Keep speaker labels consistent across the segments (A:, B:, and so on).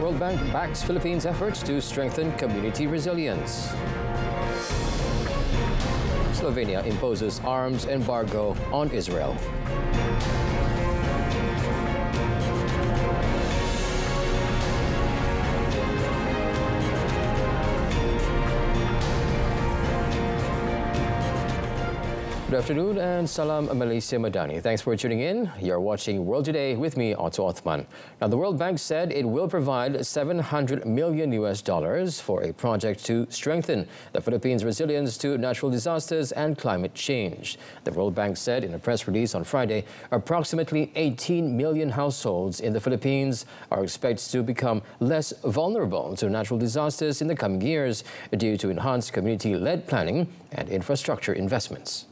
A: World Bank backs Philippines' efforts to strengthen community resilience. Slovenia imposes arms embargo on Israel. Good afternoon and salam Malaysia Madani. Thanks for tuning in. You're watching World Today with me, Otto Othman. Now, the World Bank said it will provide $700 million for a project to strengthen the Philippines' resilience to natural disasters and climate change. The World Bank said in a press release on Friday, approximately 18 million households in the Philippines are expected to become less vulnerable to natural disasters in the coming years due to enhanced community-led planning and infrastructure investments.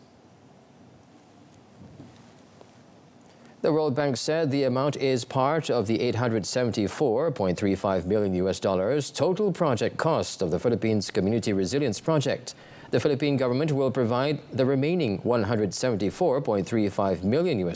A: The World Bank said the amount is part of the $874.35 million total project cost of the Philippines Community Resilience Project. The Philippine government will provide the remaining $174.35 million.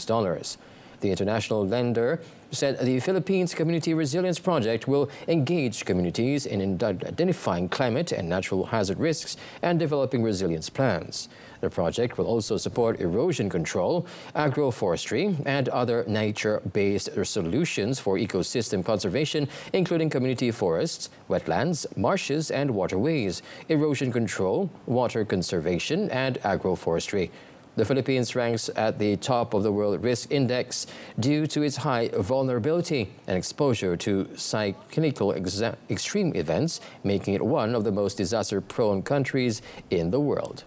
A: The international lender said the Philippines Community Resilience Project will engage communities in identifying climate and natural hazard risks and developing resilience plans. The project will also support erosion control, agroforestry, and other nature-based solutions for ecosystem conservation, including community forests, wetlands, marshes, and waterways, erosion control, water conservation, and agroforestry. The Philippines ranks at the top of the World Risk Index due to its high vulnerability and exposure to cyclical extreme events, making it one of the most disaster-prone countries in the world.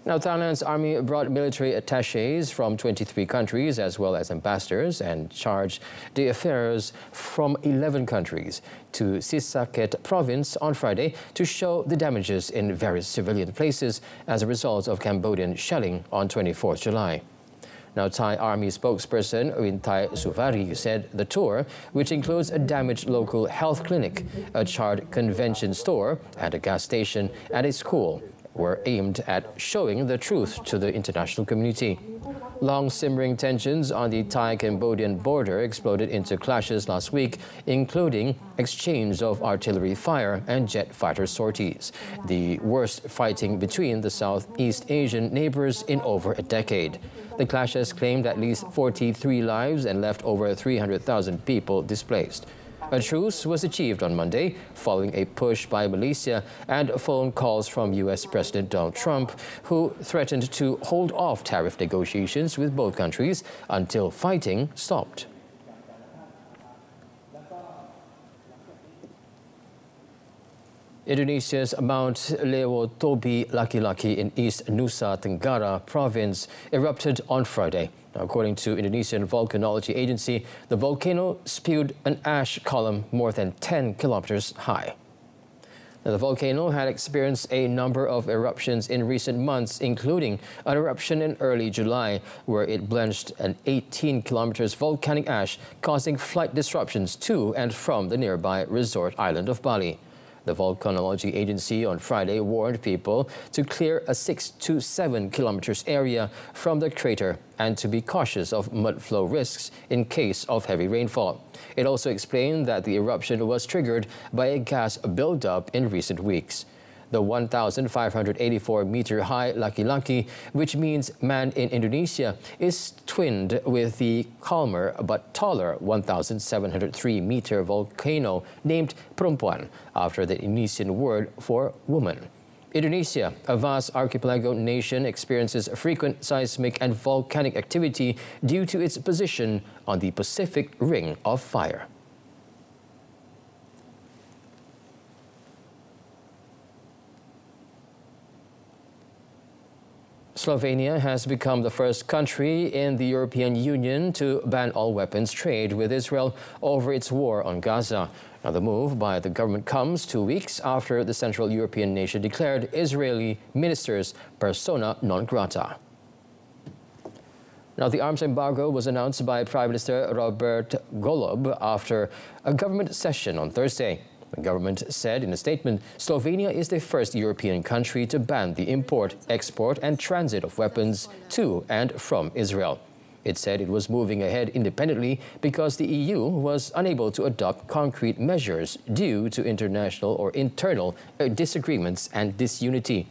A: Now, Thailand's army brought military attachés from 23 countries as well as ambassadors and chargé d'affaires from 11 countries to Sisaket province on Friday to show the damages in various civilian places as a result of Cambodian shelling on 24th July. Now, Thai Army spokesperson Winthai Suvari said the tour, which includes a damaged local health clinic, a charred convention store, and a gas station and a school, were aimed at showing the truth to the international community. Long simmering tensions on the Thai-Cambodian border exploded into clashes last week, including exchange of artillery fire and jet fighter sorties, the worst fighting between the Southeast Asian neighbors in over a decade. The clashes claimed at least 43 lives and left over 300,000 people displaced. A truce was achieved on Monday following a push by Malaysia and phone calls from U.S. President Donald Trump, who threatened to hold off tariff negotiations with both countries until fighting stopped. Indonesia's Mount Lewotobi Laki-Laki in East Nusa Tenggara province erupted on Friday. Now, according to Indonesian Volcanology Agency, the volcano spewed an ash column more than 10 kilometers high. Now, the volcano had experienced a number of eruptions in recent months, including an eruption in early July, where it belched an 18 kilometers volcanic ash, causing flight disruptions to and from the nearby resort island of Bali. The Volcanology Agency on Friday warned people to clear a 6 to 7 kilometers area from the crater and to be cautious of mud flow risks in case of heavy rainfall. It also explained that the eruption was triggered by a gas buildup in recent weeks. The 1,584-meter-high Laki-Laki, which means man in Indonesia, is twinned with the calmer but taller 1,703-meter volcano named Perempuan, after the Indonesian word for woman. Indonesia, a vast archipelago nation, experiences frequent seismic and volcanic activity due to its position on the Pacific Ring of Fire. Slovenia has become the first country in the European Union to ban all weapons trade with Israel over its war on Gaza. Now, the move by the government comes 2 weeks after the Central European nation declared Israeli ministers persona non grata. Now, the arms embargo was announced by Prime Minister Robert Golob after a government session on Thursday. The government said in a statement, Slovenia is the first European country to ban the import, export and transit of weapons to and from Israel. It said it was moving ahead independently because the EU was unable to adopt concrete measures due to international or internal disagreements and disunity.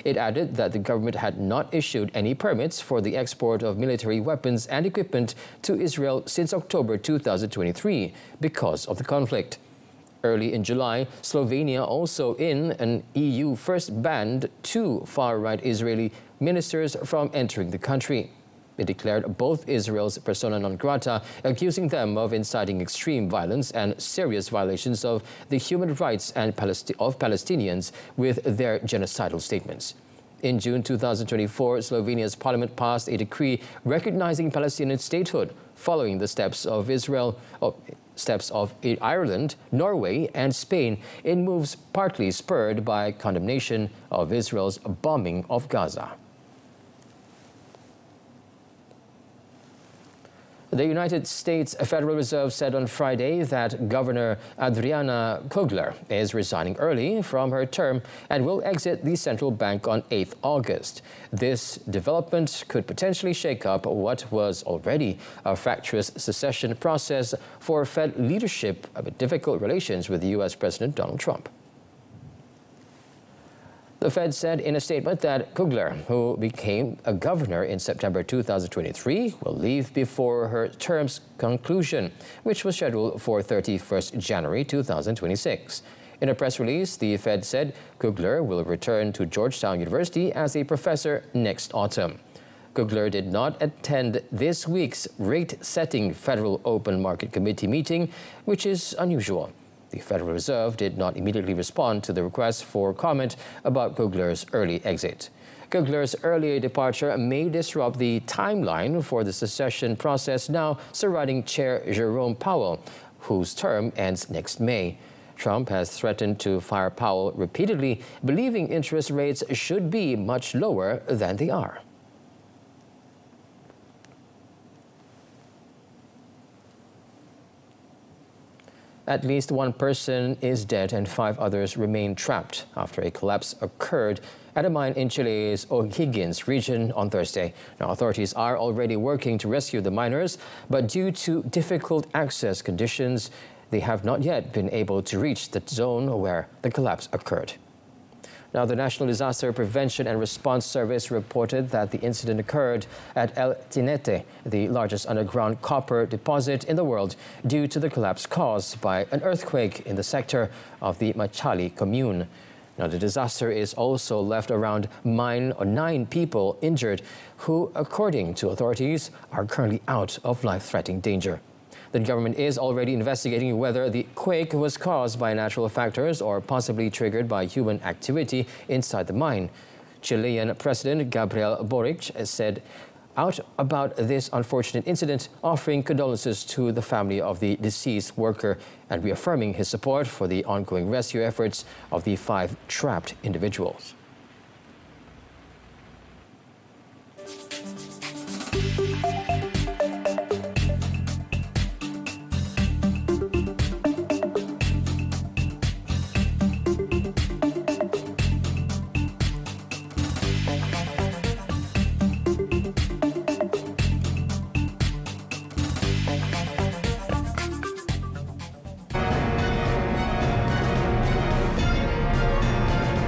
A: It added that the government had not issued any permits for the export of military weapons and equipment to Israel since October 2023 because of the conflict. Early in July, Slovenia, also in an EU, first banned 2 far-right Israeli ministers from entering the country. It declared both Israel's persona non grata, accusing them of inciting extreme violence and serious violations of the human rights of Palestinians with their genocidal statements. In June 2024, Slovenia's parliament passed a decree recognizing Palestinian statehood, following the steps of Ireland, Norway, and Spain in moves partly spurred by condemnation of Israel's bombing of Gaza. The United States Federal Reserve said on Friday that Governor Adriana Kugler is resigning early from her term and will exit the central bank on 8 August. This development could potentially shake up what was already a fractious secession process for Fed leadership amid difficult relations with U.S. President Donald Trump. The Fed said in a statement that Kugler, who became a governor in September 2023, will leave before her term's conclusion, which was scheduled for 31st January 2026. In a press release, the Fed said Kugler will return to Georgetown University as a professor next autumn. Kugler did not attend this week's rate-setting Federal Open Market Committee meeting, which is unusual. The Federal Reserve did not immediately respond to the request for comment about Kugler's early exit. Kugler's early departure may disrupt the timeline for the secession process now surrounding Chair Jerome Powell, whose term ends next May. Trump has threatened to fire Powell repeatedly, believing interest rates should be much lower than they are. At least 1 person is dead and 5 others remain trapped after a collapse occurred at a mine in Chile's O'Higgins region on Thursday. Now, authorities are already working to rescue the miners, but due to difficult access conditions, they have not yet been able to reach the zone where the collapse occurred. Now, the National Disaster Prevention and Response Service reported that the incident occurred at El Tinete, the largest underground copper deposit in the world, due to the collapse caused by an earthquake in the sector of the Machalí commune. Now, the disaster is also left around 9 people injured, who, according to authorities, are currently out of life-threatening danger. The government is already investigating whether the quake was caused by natural factors or possibly triggered by human activity inside the mine. Chilean President Gabriel Boric said out about this unfortunate incident, offering condolences to the family of the deceased worker and reaffirming his support for the ongoing rescue efforts of the 5 trapped individuals.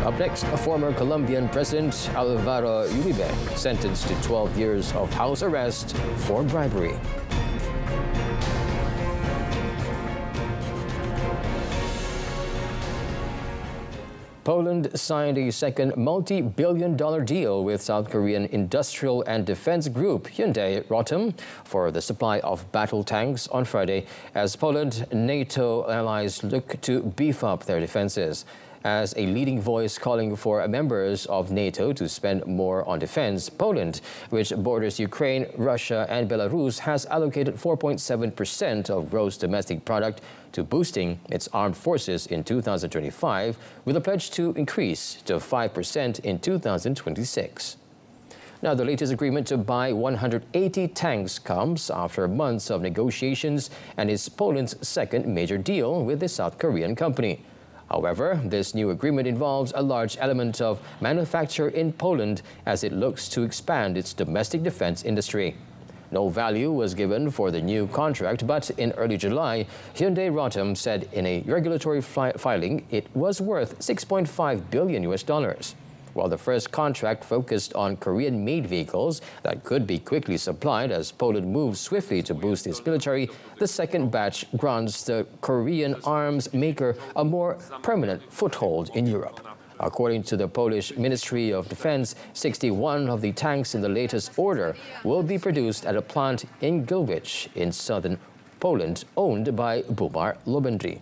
A: Up next, a former Colombian President Álvaro Uribe sentenced to 12 years of house arrest for bribery. Poland signed a second multi-billion-dollar deal with South Korean industrial and defense group Hyundai Rotem for the supply of battle tanks on Friday as Poland and NATO allies look to beef up their defenses. As a leading voice calling for members of NATO to spend more on defense, Poland, which borders Ukraine, Russia, and Belarus, has allocated 4.7% of gross domestic product to boosting its armed forces in 2025, with a pledge to increase to 5% in 2026. Now, the latest agreement to buy 180 tanks comes after months of negotiations and is Poland's second major deal with the South Korean company. However, this new agreement involves a large element of manufacture in Poland as it looks to expand its domestic defense industry. No value was given for the new contract, but in early July, Hyundai Rotem said in a regulatory filing it was worth $6.5 billion. While the first contract focused on Korean-made vehicles that could be quickly supplied as Poland moves swiftly to boost its military, the second batch grants the Korean arms maker a more permanent foothold in Europe. According to the Polish Ministry of Defense, 61 of the tanks in the latest order will be produced at a plant in Gliwice in southern Poland, owned by Bumar Lobendry.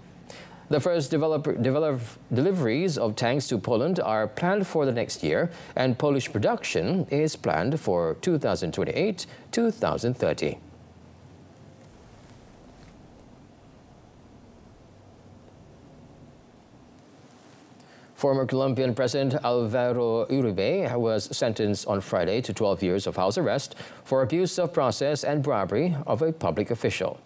A: The first deliveries of tanks to Poland are planned for the next year, and Polish production is planned for 2028-2030. Former Colombian President Álvaro Uribe was sentenced on Friday to 12 years of house arrest for abuse of process and bribery of a public official.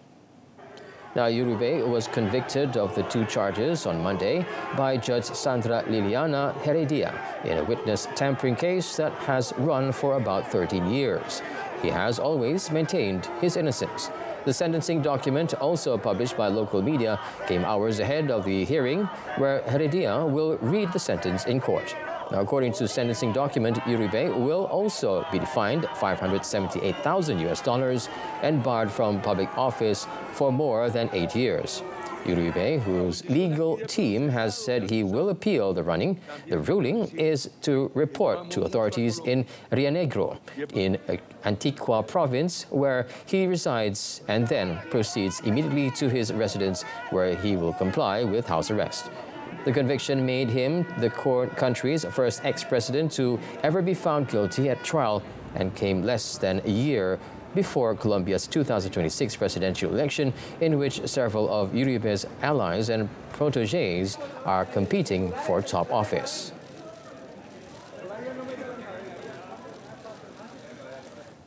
A: Now, Uribe was convicted of the two charges on Monday by Judge Sandra Liliana Heredia in a witness tampering case that has run for about 13 years. He has always maintained his innocence. The sentencing document, also published by local media, came hours ahead of the hearing, where Heredia will read the sentence in court. Now, according to the sentencing document, Uribe will also be fined $578,000 and barred from public office for more than 8 years. Uribe, whose legal team has said he will appeal the ruling, is to report to authorities in Rio Negro, in Antigua province, where he resides, and then proceeds immediately to his residence, where he will comply with house arrest. The conviction made him the country's first ex-president to ever be found guilty at trial, and came less than a year before Colombia's 2026 presidential election, in which several of Uribe's allies and protégés are competing for top office.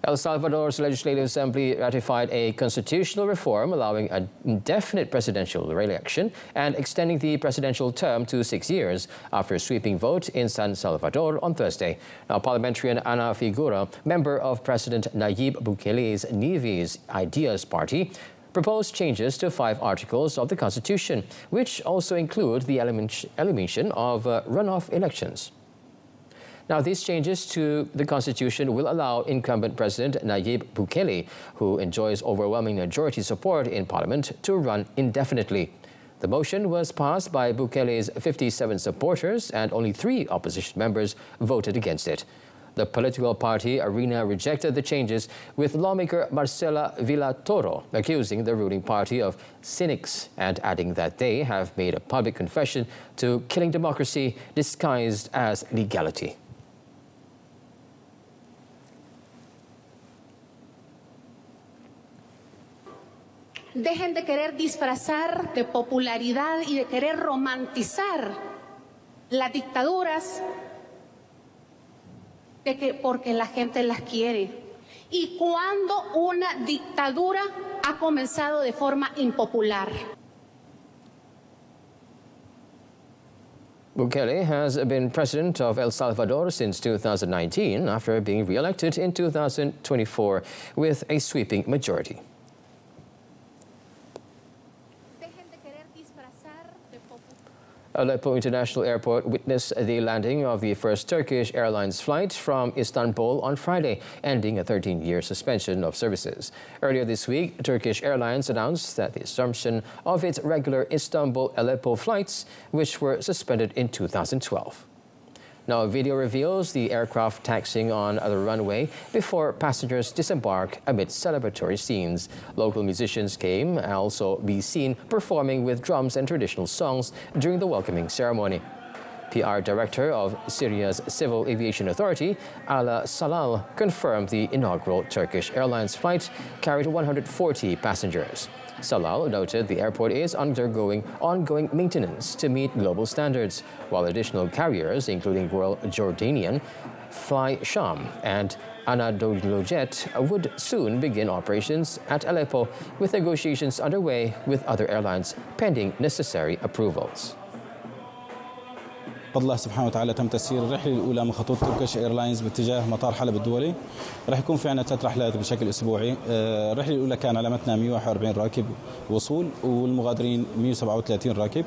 A: El Salvador's Legislative Assembly ratified a constitutional reform allowing an indefinite presidential re-election and extending the presidential term to 6 years after a sweeping vote in San Salvador on Thursday. Now, parliamentarian Ana Figura, member of President Nayib Bukele's Nivi's Ideas Party, proposed changes to 5 articles of the Constitution, which also include the elimination of runoff elections. Now, these changes to the Constitution will allow incumbent President Nayib Bukele, who enjoys overwhelming majority support in Parliament, to run indefinitely. The motion was passed by Bukele's 57 supporters, and only 3 opposition members voted against it. The political party Arena rejected the changes, with lawmaker Marcela Villatoro accusing the ruling party of cynics and adding that they have made a public confession to killing democracy disguised as legality.
B: Dejen de querer disfrazar de popularidad y de querer romantizar las dictaduras porque la gente las quiere. Y cuando una dictadura ha comenzado de forma impopular.
A: Bukele has been president of El Salvador since 2019 after being re-elected in 2024 with a sweeping majority. Aleppo International Airport witnessed the landing of the first Turkish Airlines flight from Istanbul on Friday, ending a 13-year suspension of services. Earlier this week, Turkish Airlines announced that the assumption of its regular Istanbul-Aleppo flights, which were suspended in 2012. Now, a video reveals the aircraft taxiing on the runway before passengers disembark amid celebratory scenes. Local musicians came and also be seen performing with drums and traditional songs during the welcoming ceremony. PR Director of Syria's Civil Aviation Authority, Ala Salal, confirmed the inaugural Turkish Airlines flight carried 140 passengers. Salal noted the airport is undergoing ongoing maintenance to meet global standards, while additional carriers, including Royal Jordanian, Fly Sham, and Anadolujet, would soon begin operations at Aleppo, with negotiations underway with other airlines pending necessary approvals.
C: بفضل الله سبحانه وتعالى تم تسيير الرحلة الأولى من خطوط Turkish Airlines باتجاه مطار حلب الدولي. راح يكون في عندنا 3 رحلات بشكل أسبوعي. الرحلة الأولى كان على متنها 141 راكب وصول، والمغادرين 137 راكب.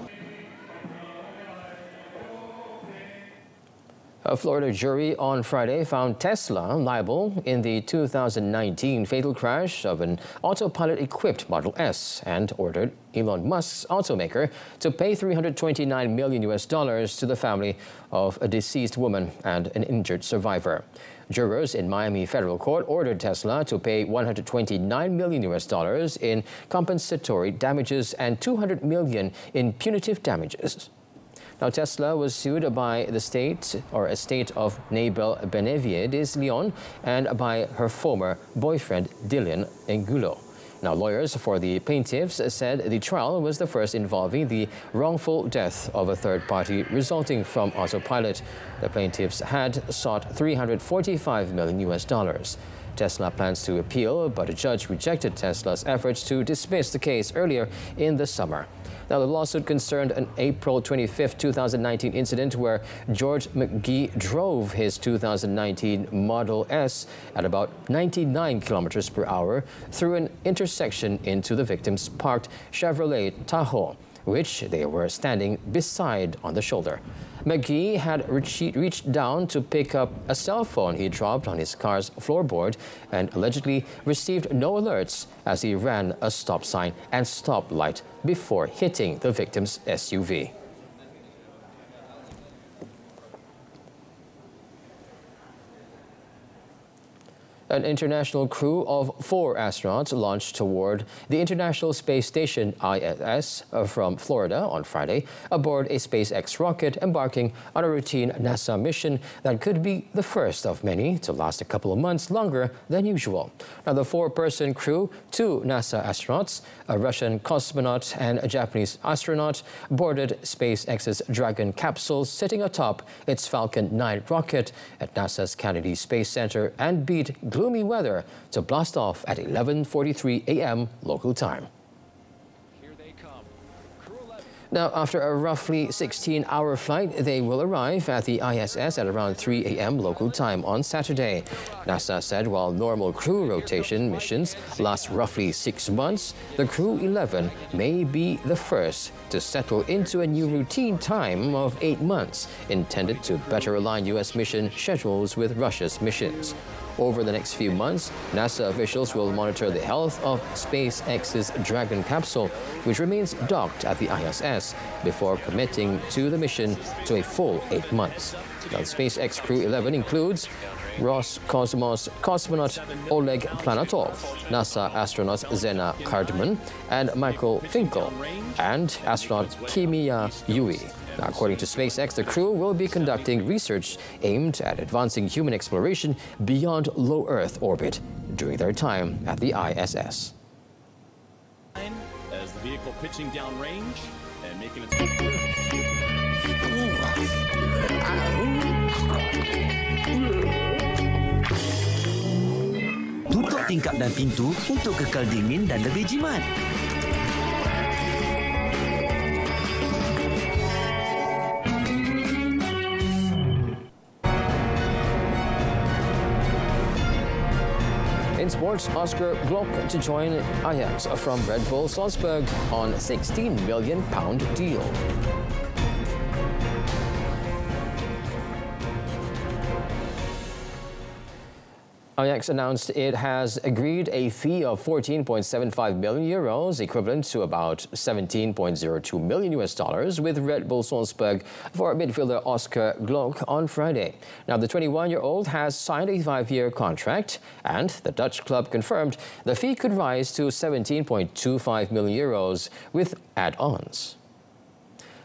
A: A Florida jury on Friday found Tesla liable in the 2019 fatal crash of an autopilot-equipped Model S and ordered Elon Musk's automaker to pay $329 million to the family of a deceased woman and an injured survivor. Jurors in Miami federal court ordered Tesla to pay $129 million in compensatory damages and $200 million in punitive damages. Now, Tesla was sued by the state of Nabel Benavides Leon and by her former boyfriend Dylan Angulo. Now, lawyers for the plaintiffs said the trial was the first involving the wrongful death of a third party resulting from autopilot. The plaintiffs had sought $345 million. Tesla plans to appeal, but a judge rejected Tesla's efforts to dismiss the case earlier in the summer. Now, the lawsuit concerned an April 25, 2019 incident where George McGee drove his 2019 Model S at about 99 kilometers per hour through an intersection into the victim's parked Chevrolet Tahoe, which they were standing beside on the shoulder. McGee had reached down to pick up a cell phone he dropped on his car's floorboard and allegedly received no alerts as he ran a stop sign and stoplight before hitting the victim's SUV. An international crew of 4 astronauts launched toward the International Space Station ISS from Florida on Friday aboard a SpaceX rocket embarking on a routine NASA mission that could be the first of many to last a couple of months longer than usual. Now, the 4-person crew, 2 NASA astronauts, a Russian cosmonaut and a Japanese astronaut, boarded SpaceX's Dragon capsule sitting atop its Falcon 9 rocket at NASA's Kennedy Space Center and beat gloomy weather to blast off at 11:43 a.m. local time. Now, after a roughly 16-hour flight, they will arrive at the ISS at around 3 a.m. local time on Saturday. NASA said while normal crew rotation missions last roughly 6 months, the Crew 11 may be the first to settle into a new routine time of 8 months, intended to better align U.S. mission schedules with Russia's missions. Over the next few months, NASA officials will monitor the health of SpaceX's Dragon capsule, which remains docked at the ISS, before committing to the mission to a full 8 months. Now, the SpaceX Crew 11 includes Roscosmos cosmonaut Oleg Planetov, NASA astronaut Zena Cardman, and Michael Finkel, and astronaut Kimiya Yui. Now, according to SpaceX, the crew will be conducting research aimed at advancing human exploration beyond low Earth orbit during their time at the ISS.
D: As the vehicle pitching downrange and making its
E: Tutup tingkap dan pintu untuk kekal dingin dan lebih jimat.
A: In sports, Oscar Glock to join Ajax from Red Bull Salzburg on £16 million deal. Ajax announced it has agreed a fee of €14.75 million, equivalent to about $17.02 million with Red Bull Salzburg for midfielder Oscar Glock on Friday. Now, the 21-year-old has signed a 5-year contract, and the Dutch club confirmed the fee could rise to €17.25 million with add-ons.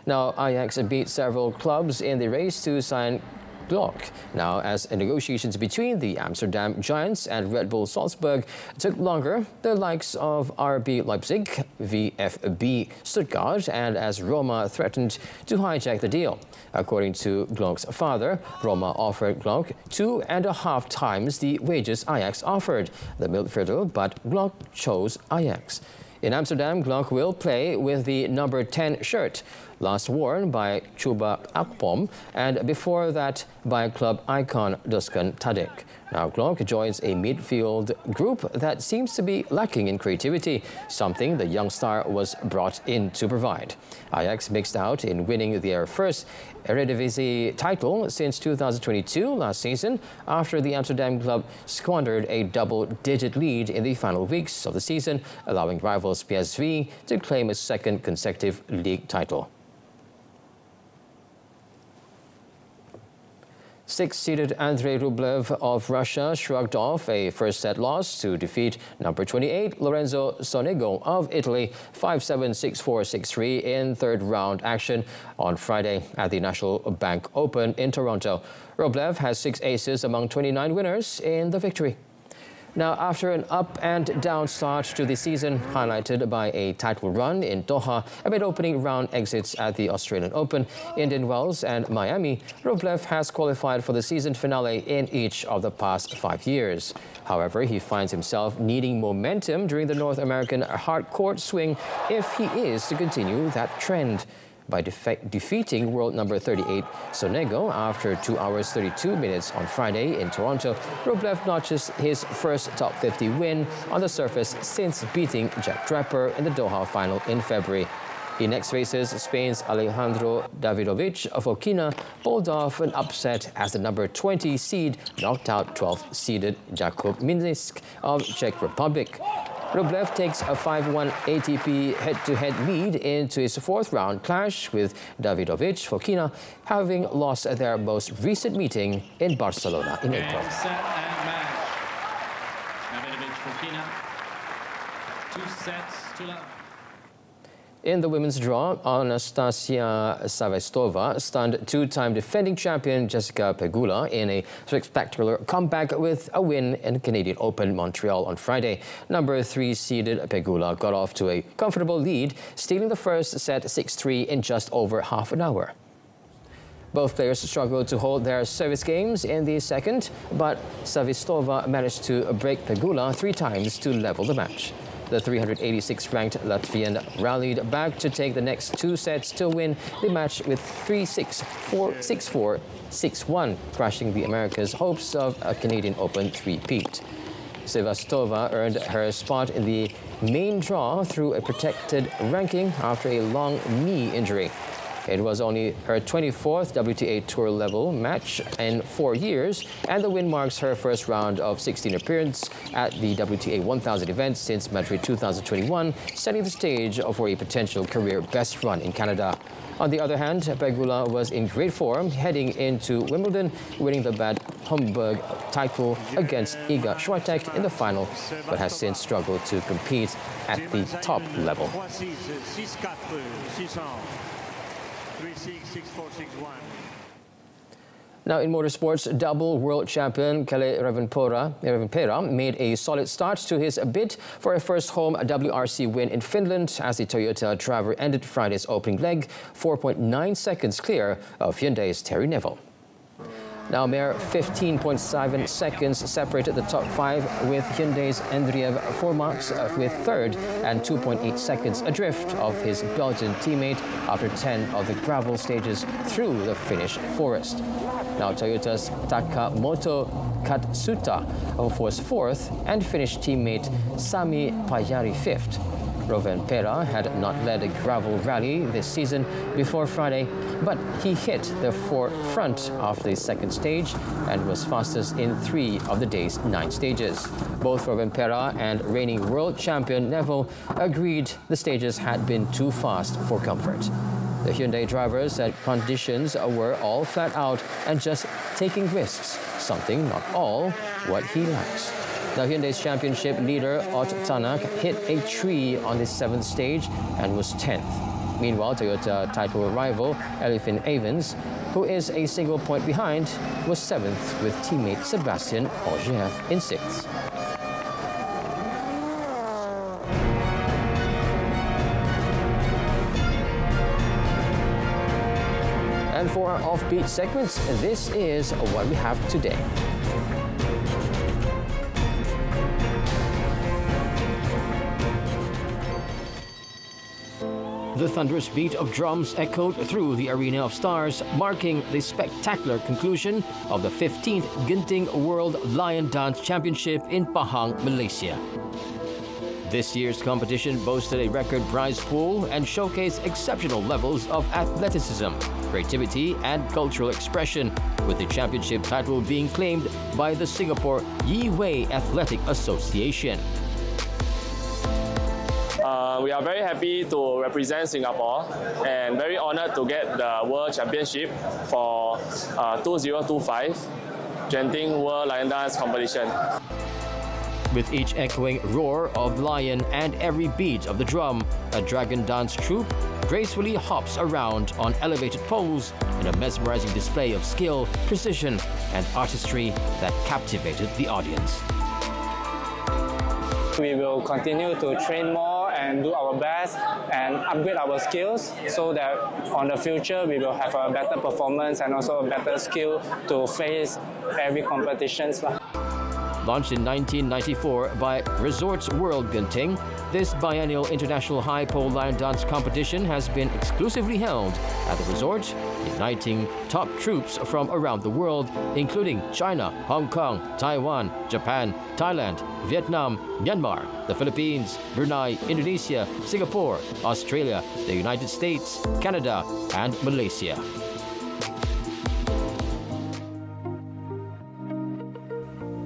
A: Now, Ajax beat several clubs in the race to sign Glock. Now, as negotiations between the Amsterdam Giants and Red Bull Salzburg took longer, the likes of RB Leipzig, VfB Stuttgart, and as Roma threatened to hijack the deal. According to Glock's father, Roma offered Glock 2.5 times the wages Ajax offered the midfielder, but Glock chose Ajax. In Amsterdam, Glock will play with the number 10 shirt. last worn by Chuba Akpom, and before that by club icon Duskan Tadic. Now Glonk joins a midfield group that seems to be lacking in creativity, something the young star was brought in to provide. Ajax mixed out in winning their first Eredivisie title since 2022 last season, after the Amsterdam club squandered a double-digit lead in the final weeks of the season, allowing rivals PSV to claim a second consecutive league title. Six-seeded Andrei Rublev of Russia shrugged off a first-set loss to defeat number 28 Lorenzo Sonego of Italy 5-7, 6-4, 6-3 in third-round action on Friday at the National Bank Open in Toronto. Rublev has 6 aces among 29 winners in the victory. Now, after an up-and-down start to the season, highlighted by a title run in Doha amid opening round exits at the Australian Open, Indian Wells and Miami, Rublev has qualified for the season finale in each of the past 5 years. However, he finds himself needing momentum during the North American hard-court swing if he is to continue that trend. By defeating world number 38 Sonego after 2 hours 32 minutes on Friday in Toronto, Rublev notches his first top 50 win on the surface since beating Jack Draper in the Doha final in February. He next faces Spain's Alejandro Davidovich Fokina, pulled off an upset as the number 20 seed knocked out 12th seeded Jakub Minsk of Czech Republic. Rublev takes a 5-1 ATP head-to-head lead into his fourth-round clash with Davidovich Fokina, having lost their most recent meeting in Barcelona in April.
D: Set and match. Davidovich Fokina, 2 sets to love.
A: In the women's draw, Anastasia Savestova stunned 2-time defending champion Jessica Pegula in a spectacular comeback with a win in Canadian Open Montreal on Friday. Number 3-seeded Pegula got off to a comfortable lead, stealing the first set 6-3 in just over half an hour. Both players struggled to hold their service games in the second, but Savistova managed to break Pegula 3 times to level the match. The 386-ranked Latvian rallied back to take the next 2 sets to win the match with 3-6, 4-6-4, 6-1, crushing the Americas' hopes of a Canadian Open three-peat. Sevastova earned her spot in the main draw through a protected ranking after a long knee injury. It was only her 24th WTA Tour level match in 4 years, and the win marks her first round of 16 appearance at the WTA 1000 event since Madrid 2021, setting the stage for a potential career best run in Canada. On the other hand, Pegula was in great form heading into Wimbledon, winning the Bad Homburg title against Iga Swiatek in the final, but has since struggled to compete at the top level. Now in motorsports, double world champion Kalle Rovanperä made a solid start to his bid for a first home WRC win in Finland as the Toyota driver ended Friday's opening leg 4.9 seconds clear of Hyundai's Terry Neville. Now, mere 15.7 seconds separated the top 5, with Hyundai's Andriev Formax with third and 2.8 seconds adrift of his Belgian teammate after 10 of the gravel stages through the Finnish forest. Now, Toyota's Takamoto Katsuta was fourth and Finnish teammate Sami Pajari fifth. Rovanperä had not led a gravel rally this season before Friday, but he hit the forefront of the second stage and was fastest in 3 of the day's 9 stages. Both Rovanperä and reigning world champion Neville agreed the stages had been too fast for comfort. The Hyundai driver said conditions were all flat out and just taking risks, something not all what he likes. Now, Hyundai's championship leader, Ott Tanak, hit a tree on the 7th stage and was 10th. Meanwhile, Toyota title rival Elfyn Evans, who is a single point behind, was 7th with teammate Sebastian Ogier in 6th. And for our offbeat segments, this is what we have today. The thunderous beat of drums echoed through the Arena of Stars, marking the spectacular conclusion of the 15th Genting World Lion Dance Championship in Pahang, Malaysia. This year's competition boasted a record prize pool and showcased exceptional levels of athleticism, creativity and cultural expression, with the championship title being claimed by the Singapore Yi Wei Athletic Association.
F: We are very happy to represent Singapore and very honored to get the World Championship for 2025 Genting World Lion Dance Competition.
A: With each echoing roar of lion and every beat of the drum, a dragon dance troupe gracefully hops around on elevated poles in a mesmerizing display of skill, precision, and artistry that captivated the audience.
G: We will continue to train more and do our best and upgrade our skills so that on the future we will have a better performance and also a better skill to face every competitions.
A: Launched in 1994 by Resorts World Genting, this biennial international high pole lion dance competition has been exclusively held at the resort, uniting top troops from around the world, including China, Hong Kong, Taiwan, Japan, Thailand, Vietnam, Myanmar, the Philippines, Brunei, Indonesia, Singapore, Australia, the United States, Canada, and Malaysia.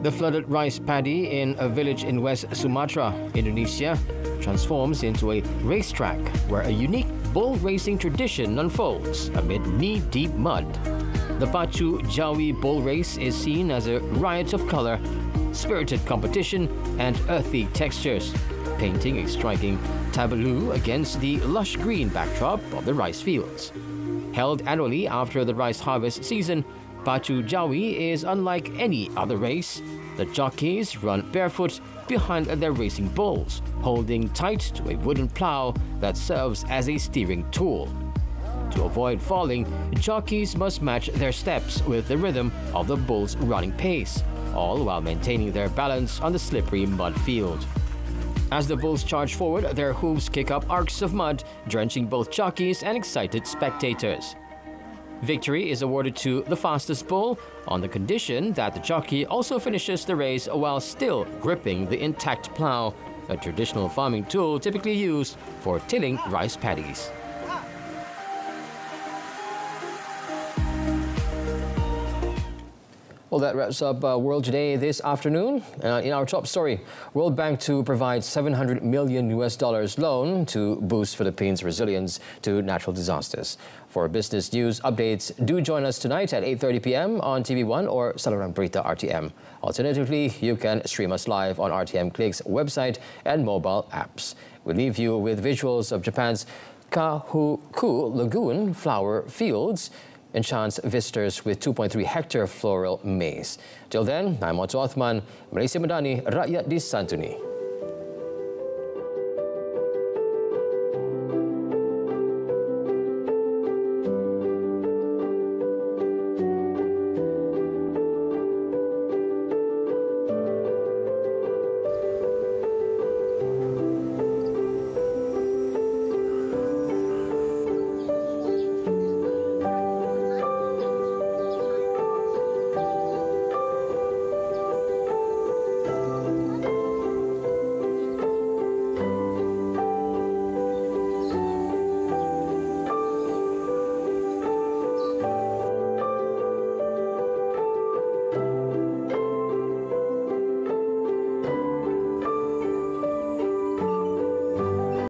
A: The flooded rice paddy in a village in West Sumatra, Indonesia, transforms into a racetrack where a unique bull racing tradition unfolds amid knee-deep mud. The Pacu Jawi bull race is seen as a riot of color, spirited competition, and earthy textures, painting a striking tableau against the lush green backdrop of the rice fields. Held annually after the rice harvest season, Pacu Jawi is unlike any other race. The jockeys run barefoot behind their racing bulls, holding tight to a wooden plow that serves as a steering tool. To avoid falling, jockeys must match their steps with the rhythm of the bull's running pace, all while maintaining their balance on the slippery mud field. As the bulls charge forward, their hooves kick up arcs of mud, drenching both jockeys and excited spectators. Victory is awarded to the fastest bull on the condition that the jockey also finishes the race while still gripping the intact plow, a traditional farming tool typically used for tilling rice paddies. Well, that wraps up World Today this afternoon. In our top story, World Bank to provide $700 million loan to boost Philippines' resilience to natural disasters. For business news updates, do join us tonight at 8:30 p.m. on TV1 or Saluran Berita RTM. Alternatively, you can stream us live on RTM Click's website and mobile apps. We leave you with visuals of Japan's Kahuku Lagoon flower fields, enchants visitors with 2.3-hectare floral maze. Till then, I'm Otto Othman, Malaysia Madani, Rakyat Disantuni.